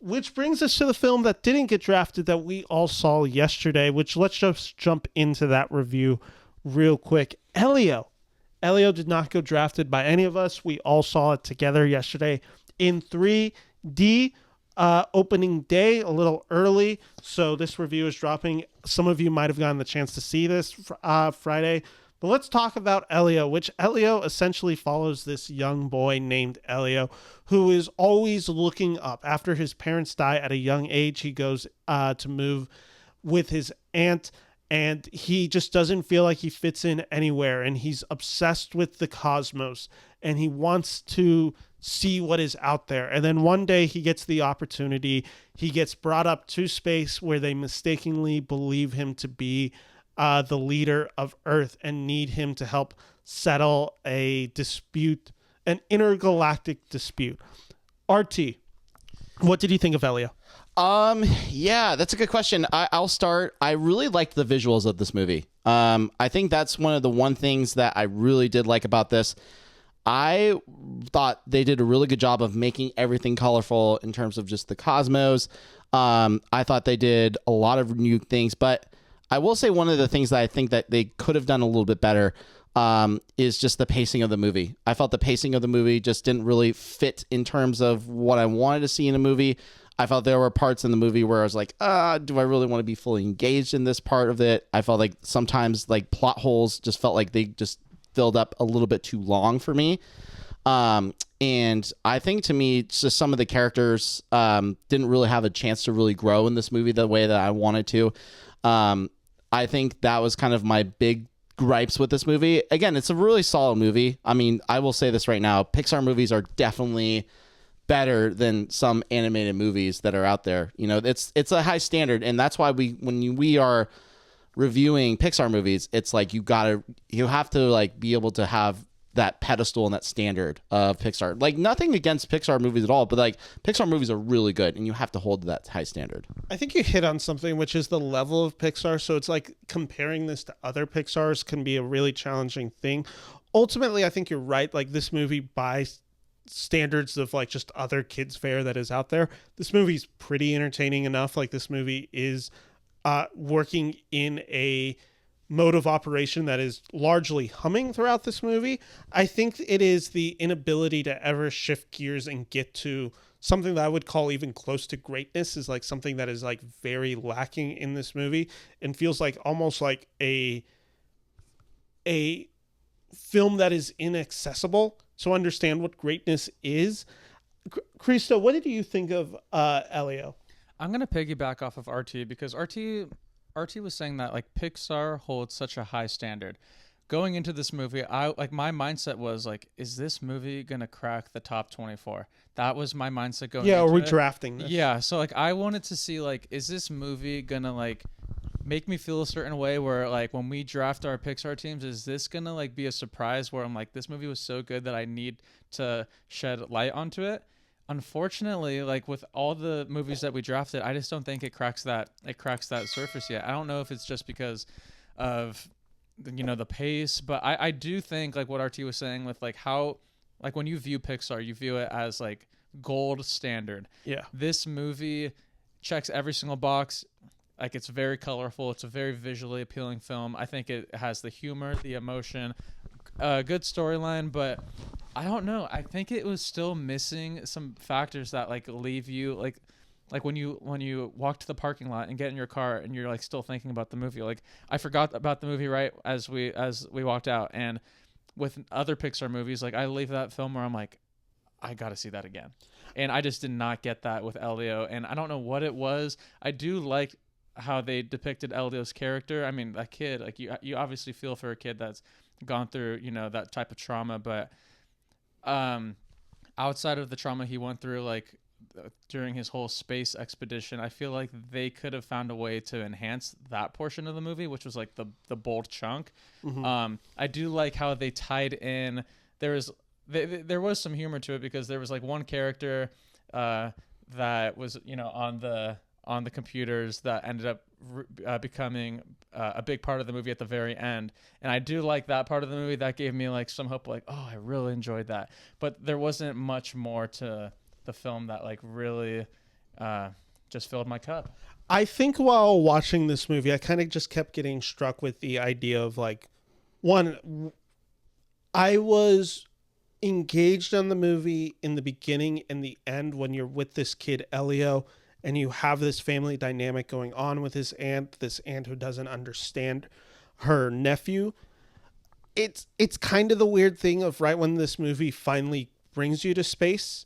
Which brings us to the film that didn't get drafted that we all saw yesterday, which let's just jump into that review real quick. Elio. Elio did not go drafted by any of us. We all saw it together yesterday in 3D. Opening day, a little early, so this review is dropping. Some of you might have gotten the chance to see this Friday. But let's talk about Elio, which Elio essentially follows this young boy named Elio who is always looking up. After his parents die at a young age, he goes to move with his aunt, and he just doesn't feel like he fits in anywhere, and he's obsessed with the cosmos, and he wants to see what is out there. And then one day he gets the opportunity. He gets brought up to space where they mistakenly believe him to be the leader of Earth and need him to help settle a dispute, an intergalactic dispute. RT, what did you think of Elio? Yeah, that's a good question. I'll start. I really liked the visuals of this movie. I think that's one of the things that I really did like about this. I thought they did a really good job of making everything colorful in terms of just the cosmos. I thought they did a lot of new things, but I will say one of the things that I think that they could have done a little bit better is just the pacing of the movie. I felt the pacing of the movie just didn't really fit in terms of what I wanted to see in a movie. I felt there were parts in the movie where I was like, do I really want to be fully engaged in this part of it? I felt like sometimes like plot holes just felt like they just filled up a little bit too long for me. And I think to me, just some of the characters didn't really have a chance to really grow in this movie the way that I wanted to. I think that was kind of my big gripes with this movie. Again, it's a really solid movie. I mean, I will say this right now. Pixar movies are definitely better than some animated movies that are out there. You know, it's a high standard. And that's why when we are reviewing Pixar movies, it's like you have to like be able to have that pedestal and that standard of Pixar. Like nothing against Pixar movies at all, but like Pixar movies are really good and you have to hold that high standard. I think you hit on something, which is the level of Pixar. So it's like comparing this to other Pixars can be a really challenging thing. Ultimately, I think you're right. Like this movie, by standards of like just other kids fare that is out there, this movie's pretty entertaining enough. Like this movie is working in a mode of operation that is largely humming throughout this movie. I think it is the inability to ever shift gears and get to something that I would call even close to greatness is like something that is like very lacking in this movie and feels like almost like a film that is inaccessible to understand what greatness is. Christo, what did you think of Elio? I'm going to piggyback off of RT because RT was saying that like Pixar holds such a high standard. Going into this movie, my mindset was like, is this movie going to crack the top 24? That was my mindset going into it. Yeah, we're drafting this. Yeah, so like I wanted to see like, is this movie going to like make me feel a certain way where like when we draft our Pixar teams, is this going to like be a surprise where I'm like, this movie was so good that I need to shed light onto it? Unfortunately, like with all the movies that we drafted, I just don't think it cracks that surface yet. I don't know if it's just because of the pace, but I do think like what RT was saying with like how like when you view Pixar, you view it as like gold standard. Yeah. This movie checks every single box. Like it's very colorful. It's a very visually appealing film. I think it has the humor, the emotion, good storyline, but I don't know. I think it was still missing some factors that like leave you like when you walk to the parking lot and get in your car and you're like still thinking about the movie. Like I forgot about the movie right as we walked out. And with other Pixar movies, like I leave that film where I'm like, I got to see that again. And I just did not get that with Elio. And I don't know what it was. I do like how they depicted Elio's character. I mean, that kid, like you obviously feel for a kid that's gone through, that type of trauma, but outside of the trauma he went through, like during his whole space expedition, I feel like they could have found a way to enhance that portion of the movie, which was like the bold chunk. Mm-hmm. I do like how they tied in. There was some humor to it because there was like one character that was on the computers that ended up becoming a big part of the movie at the very end. And I do like that part of the movie. That gave me like some hope, like, oh, I really enjoyed that. But there wasn't much more to the film that like really just filled my cup. I think while watching this movie, I kind of just kept getting struck with the idea of like, one, I was engaged on the movie in the beginning and the end when you're with this kid, Elio, and you have this family dynamic going on with this aunt who doesn't understand her nephew. It's kind of the weird thing of right when this movie finally brings you to space,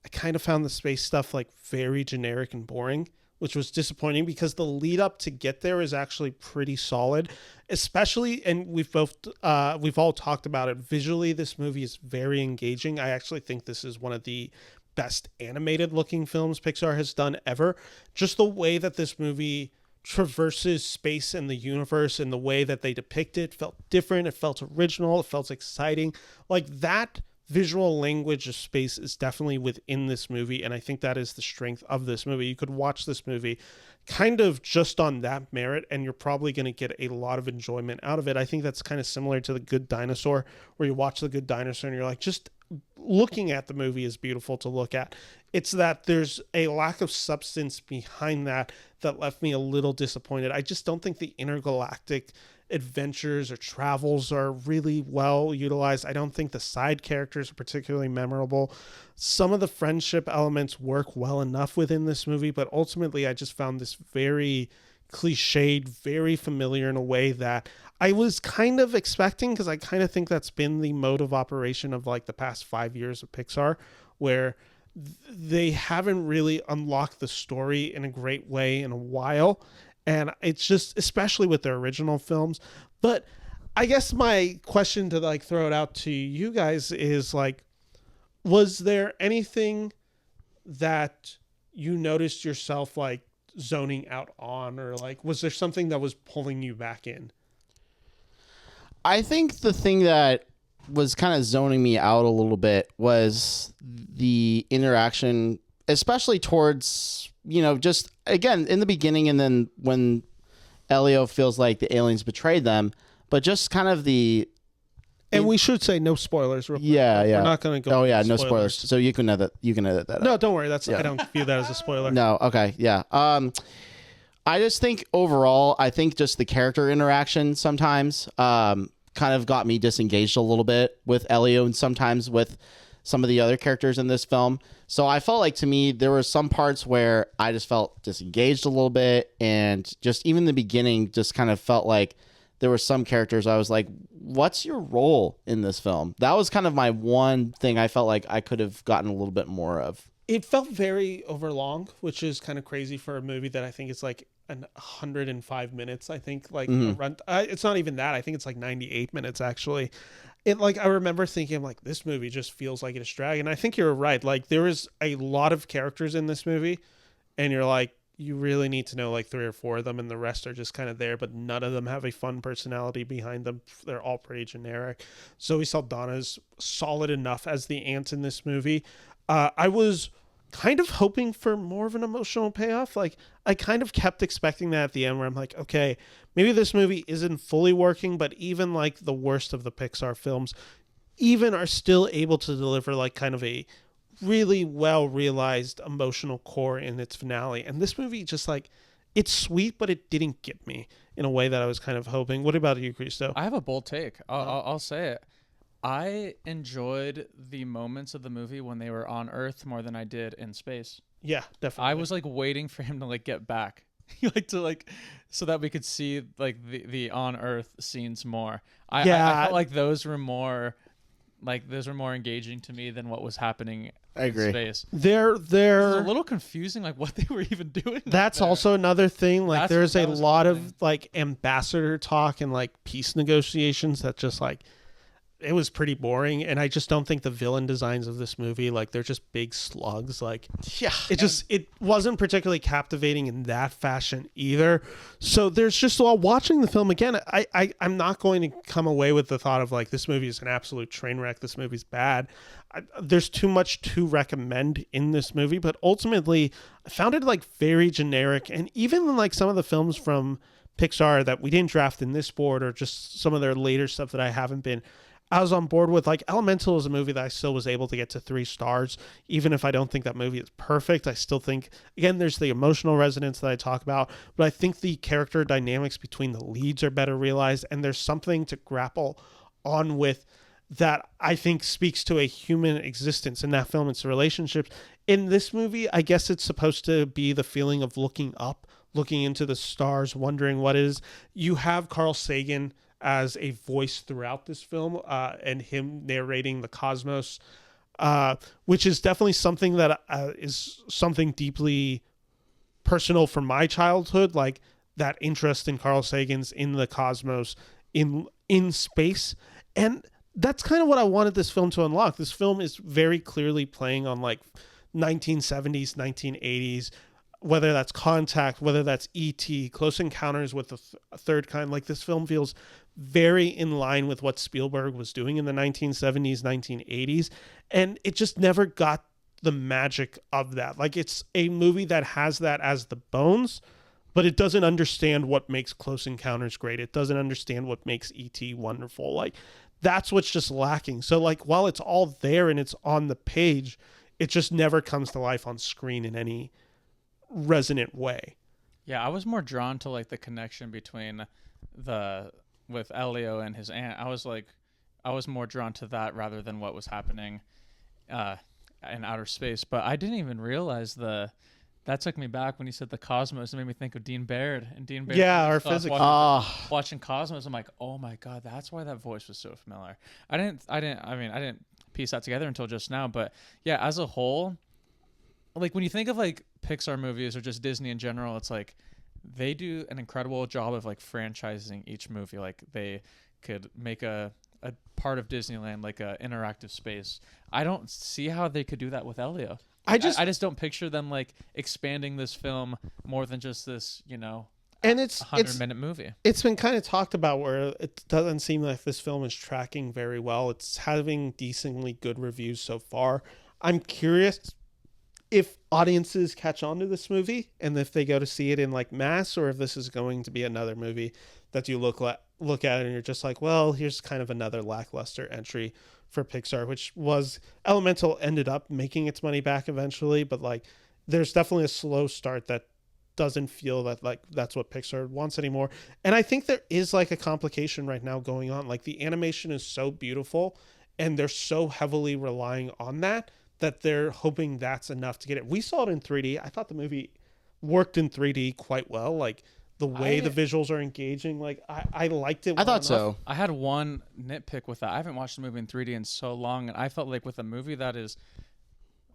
I kind of found the space stuff like very generic and boring, which was disappointing because the lead up to get there is actually pretty solid, especially, and we've all talked about it, visually this movie is very engaging. I actually think this is one of the best animated looking films Pixar has done ever. Just the way that this movie traverses space and the universe and the way that they depict it felt different. It felt original. It felt exciting. Like that visual language of space is definitely within this movie, and I think that is the strength of this movie. You could watch this movie kind of just on that merit, and you're probably going to get a lot of enjoyment out of it. I think that's kind of similar to The Good Dinosaur, where you watch The Good Dinosaur and you're like, just looking at the movie is beautiful to look at. It's that there's a lack of substance behind that left me a little disappointed. I just don't think the intergalactic adventures or travels are really well utilized. I don't think the side characters are particularly memorable. Some of the friendship elements work well enough within this movie, but ultimately I just found this very cliched, very familiar in a way that I was kind of expecting, because I kind of think that's been the mode of operation of like the past 5 years of Pixar, where they haven't really unlocked the story in a great way in a while. And it's just, especially with their original films. But I guess my question to like throw it out to you guys is like, was there anything that you noticed yourself like zoning out on, or like, was there something that was pulling you back in? I think the thing that was kind of zoning me out a little bit was the interaction, especially towards, just again in the beginning, and then when Elio feels like the aliens betrayed them, but just kind of and we should say no spoilers. Real quick. Yeah. We're not going to go. Oh yeah, no spoilers. So you can edit that out. No, don't worry. I don't view that as a spoiler. No. Okay. Yeah. I just think overall, I think just the character interaction sometimes kind of got me disengaged a little bit with Elio, and sometimes with some of the other characters in this film. So I felt like, to me, there were some parts where I just felt disengaged a little bit, and just even the beginning just kind of felt like there were some characters I was like, what's your role in this film? That was kind of my one thing I felt like I could have gotten a little bit more of. It felt very overlong, which is kind of crazy for a movie that I think is like 105 minutes. I think like it's not even that. I think it's like 98 minutes actually. It like, I remember thinking like, this movie just feels like it's dragging. And I think you're right. Like there is a lot of characters in this movie, and you're like, you really need to know like 3 or 4 of them, and the rest are just kind of there, but none of them have a fun personality behind them. They're all pretty generic. Zoe Saldana is solid enough as the aunt in this movie. I was kind of hoping for more of an emotional payoff. Like I kind of kept expecting that at the end, where I'm like, okay, maybe this movie isn't fully working, but even like the worst of the Pixar films even are still able to deliver like kind of a really well realized emotional core in its finale. And this movie just like, it's sweet, but it didn't get me in a way that I was kind of hoping. What about you, Christo? I have a bold take. I'll say it. I enjoyed the moments of the movie when they were on Earth more than I did in space. Yeah, definitely. I was like waiting for him to like get back, so that we could see like the on Earth scenes more. I felt like those were more engaging to me than what was happening in space. They're It was a little confusing, like what they were even doing. That's also another thing. Like there's a lot of like ambassador talk and like peace negotiations that just like, it was pretty boring. And I just don't think the villain designs of this movie, like they're just big slugs. Like, yeah, it wasn't particularly captivating in that fashion either. So there's just, while watching the film again, I'm not going to come away with the thought of like, this movie is an absolute train wreck. This movie's bad. There's too much to recommend in this movie, but ultimately I found it like very generic. And even like some of the films from Pixar that we didn't draft in this board, or just some of their later stuff that I haven't been I was on board with. Like, Elemental is a movie that I still was able to get to 3 stars, even if I don't think that movie is perfect. I still think, again, there's the emotional resonance that I talk about, but I think the character dynamics between the leads are better realized, and there's something to grapple on with that I think speaks to a human existence. In that film, it's the relationships. In this movie, I guess it's supposed to be the feeling of looking up, looking into the stars, wondering what is. You have Carl Sagan as a voice throughout this film, and him narrating the cosmos, which is definitely something that is something deeply personal from my childhood, like that interest in Carl Sagan's in the cosmos, in space. And that's kind of what I wanted this film to unlock. This film is very clearly playing on like 1970s, 1980s, whether that's Contact, whether that's E.T., Close Encounters with the Third Kind. Like, this film feels very in line with what Spielberg was doing in the 1970s, 1980s. And it just never got the magic of that. Like, it's a movie that has that as the bones, but it doesn't understand what makes Close Encounters great. It doesn't understand what makes E.T. wonderful. Like, that's what's just lacking. So, like, while it's all there and it's on the page, it just never comes to life on screen in any resonant way. Yeah, I was more drawn to like the connection between with Elio and his aunt. I was more drawn to that rather than what was happening in outer space. But I didn't even realize that took me back when you said the cosmos. It made me think of Dean Baird and Dean Baird. Yeah, our physics. Watching Cosmos, I'm like, oh my god, that's why that voice was so familiar. I didn't piece that together until just now. But yeah, as a whole, like when you think of like Pixar movies or just Disney in general, it's like they do an incredible job of like franchising each movie. Like they could make a part of Disneyland like a interactive space. I don't see how they could do that with Elio. I just don't picture them like expanding this film more than just this, and it's 100-minute movie. It's been kind of talked about where it doesn't seem like this film is tracking very well. It's having decently good reviews so far. I'm curious if audiences catch on to this movie and if they go to see it in like mass, or if this is going to be another movie that you look at it and you're just like, well, here's kind of another lackluster entry for Pixar, which was Elemental ended up making its money back eventually, but like there's definitely a slow start that doesn't feel that like that's what Pixar wants anymore. And I think there is like a complication right now going on. Like the animation is so beautiful and they're so heavily relying on that they're hoping that's enough to get it. We saw it in 3D. I thought the movie worked in 3D quite well. Like the way the visuals are engaging, like I liked it. I thought so. I had one nitpick with that. I haven't watched the movie in 3D in so long, and I felt like with a movie that is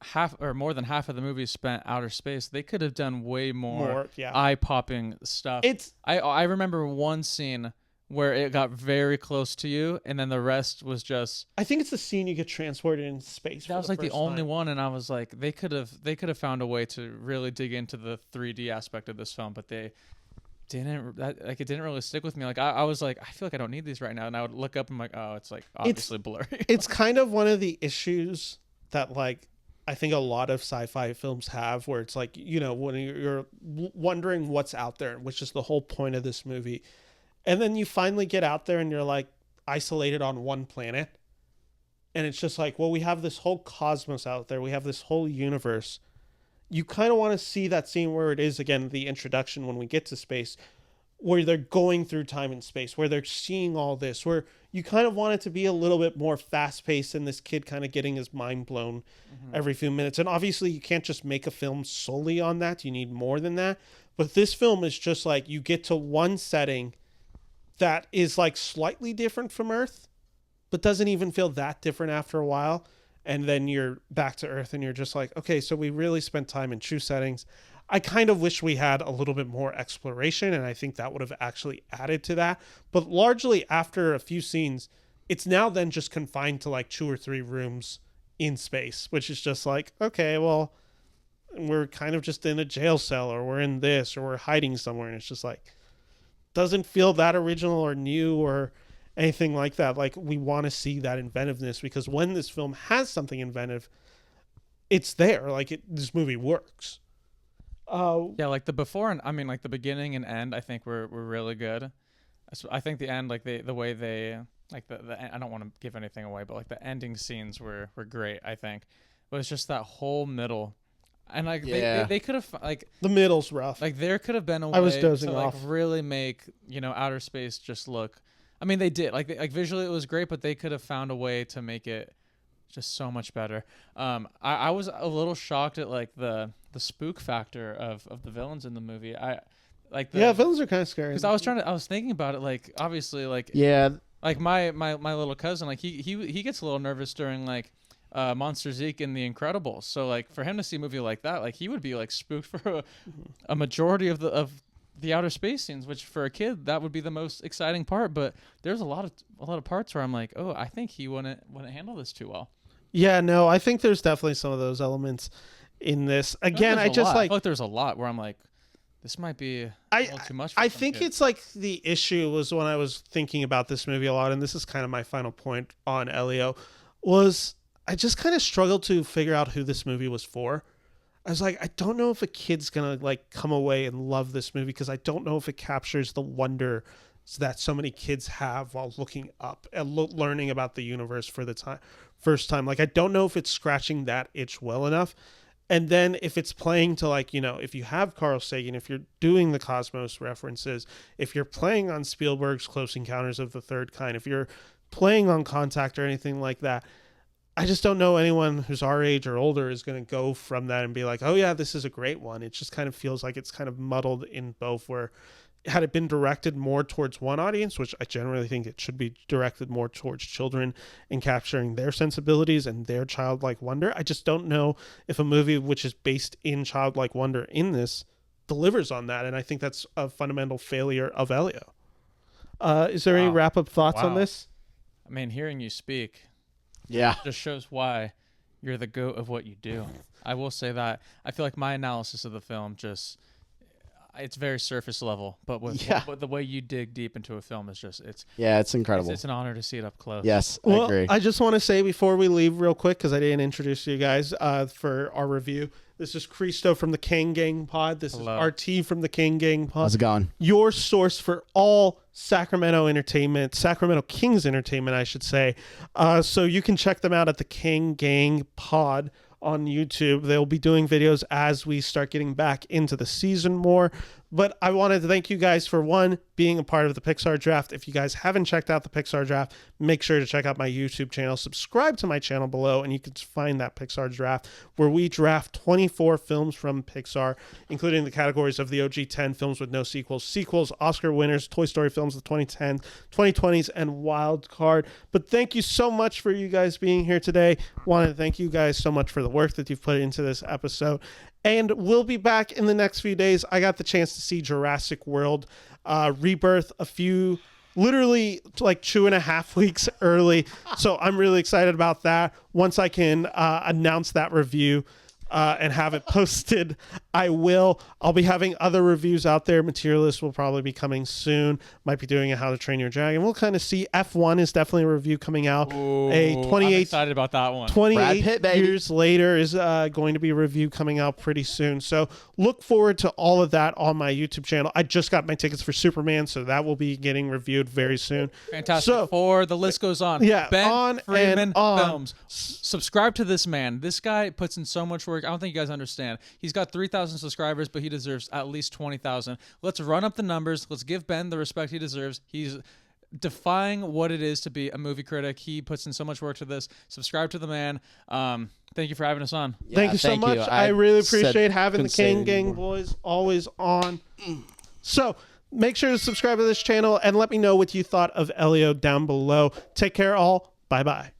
half or more than half of the movie spent outer space, they could have done way more eye-popping stuff. I remember one scene where it got very close to you, and then the rest was just. I think it's the scene you get transported in space. That was like the only one, and I was like, they could have found a way to really dig into the 3D aspect of this film, but they didn't. It didn't really stick with me. Like I was like, I feel like I don't need these right now, and I would look up and I'm like, oh, it's like obviously blurry. It's kind of one of the issues that like I think a lot of sci-fi films have, where it's like, when you're wondering what's out there, which is the whole point of this movie. And then you finally get out there and you're like isolated on one planet. And it's just like, well, we have this whole cosmos out there. We have this whole universe. You kind of want to see that scene where it is, again, the introduction when we get to space, where they're going through time and space, where they're seeing all this, where you kind of want it to be a little bit more fast-paced and this kid kind of getting his mind blown every few minutes. And obviously you can't just make a film solely on that. You need more than that. But this film is just like, you get to one setting that is like slightly different from Earth, but doesn't even feel that different after a while. And then you're back to Earth and you're just like, okay, so we really spent time in true settings. I kind of wish we had a little bit more exploration, and I think that would have actually added to that. But largely after a few scenes, it's now then just confined to like 2 or 3 rooms in space, which is just like, okay, well, we're kind of just in a jail cell, or we're in this, or we're hiding somewhere. And it's just like, doesn't feel that original or new or anything like that. Like, we want to see that inventiveness, because when this film has something inventive, it's there. Like, this movie works. Yeah, like the before and like the beginning and end, I think were really good. I think the end, like the way they like I don't want to give anything away, but like the ending scenes were great. I think, but it's just that whole middle, and like they could have like The middle's rough. like there could have been a way I was dozing to like off. really make outer space just look. I mean, they did like visually it was great, but they could have found a way to make it just so much better. I was a little shocked at like the spook factor of the villains in the movie. Villains are kind of scary. Because I was thinking about it, like obviously like like my little cousin, like he gets a little nervous during like Monster Zeke and The Incredibles. So like for him to see a movie like that, like he would be like spooked for a majority of the outer space scenes, which for a kid that would be the most exciting part. But there's a lot of parts where I'm like, oh, I think he wouldn't handle this too well. Yeah, no, I think there's definitely some of those elements in this. Again, I feel like there's a lot where I'm like, this might be a little too much for I some think kids. it's like the issue was when I was thinking about this movie a lot, and this is kind of my final point on Elio, was I just kind of struggled to figure out who this movie was for. I was like, I don't know if a kid's gonna like come away and love this movie because I don't know if it captures the wonder that so many kids have while looking up and learning about the universe for the first time. Like, I don't know if it's scratching that itch well enough. And then if it's playing to like, if you have Carl Sagan, if you're doing the Cosmos references, if you're playing on Spielberg's Close Encounters of the Third Kind, if you're playing on Contact or anything like that, I just don't know anyone who's our age or older is going to go from that and be like, oh yeah, this is a great one. It just kind of feels like it's kind of muddled in both, where had it been directed more towards one audience, which I generally think it should be directed more towards children and capturing their sensibilities and their childlike wonder. I just don't know if a movie which is based in childlike wonder in this delivers on that. And I think that's a fundamental failure of Elio. Is there any wrap-up thoughts on this? I mean, hearing you speak, Yeah. just shows why you're the GOAT of what you do. I will say that. I feel like my analysis of the film it's very surface level, but with the way you dig deep into a film is just it's incredible. It's an honor to see it up close. Yes, I agree. I just want to say before we leave real quick, because I didn't introduce you guys for our review. This is Christo from the King Gang Pod. This is RT from the King Gang Pod. How's it going? Your source for all Sacramento Kings entertainment, I should say. So you can check them out at the King Gang Pod on YouTube. They'll be doing videos as we start getting back into the season more. But I wanted to thank you guys for being a part of the Pixar Draft. If you guys haven't checked out the Pixar Draft, make sure to check out my YouTube channel. Subscribe to my channel below, and you can find that Pixar Draft where we draft 24 films from Pixar, including the categories of the OG 10 films with no sequels, Oscar winners, Toy Story films of 2010s, 2020s, and Wild Card. But thank you so much for you guys being here today. Wanted to thank you guys so much for the work that you've put into this episode. And we'll be back in the next few days. I got the chance to see Jurassic World Rebirth literally like 2.5 weeks early. So I'm really excited about that. Once I can announce that review and have it posted, I will. I'll be having other reviews out there. Materialist will probably be coming soon. Might be doing a How to Train Your Dragon. We'll kind of see. F1 is definitely a review coming out. Ooh, I'm excited about that one. 28 years later is going to be a review coming out pretty soon. So look forward to all of that on my YouTube channel. I just got my tickets for Superman, so that will be getting reviewed very soon. Fantastic Four. The list goes on. Yeah, Ben on Freeman and on. Films. Subscribe to this man. This guy puts in so much work. I don't think you guys understand. He's got 3,000 subscribers, but he deserves at least 20,000. Let's run up the numbers. Let's give Ben the respect he deserves. He's defying what it is to be a movie critic. He puts in so much work to this. Subscribe to the man. Thank you for having us on. Yeah, thank you so much. I really appreciate having the King Gang boys always on. So make sure to subscribe to this channel and let me know what you thought of Elio down below. Take care all. Bye-bye.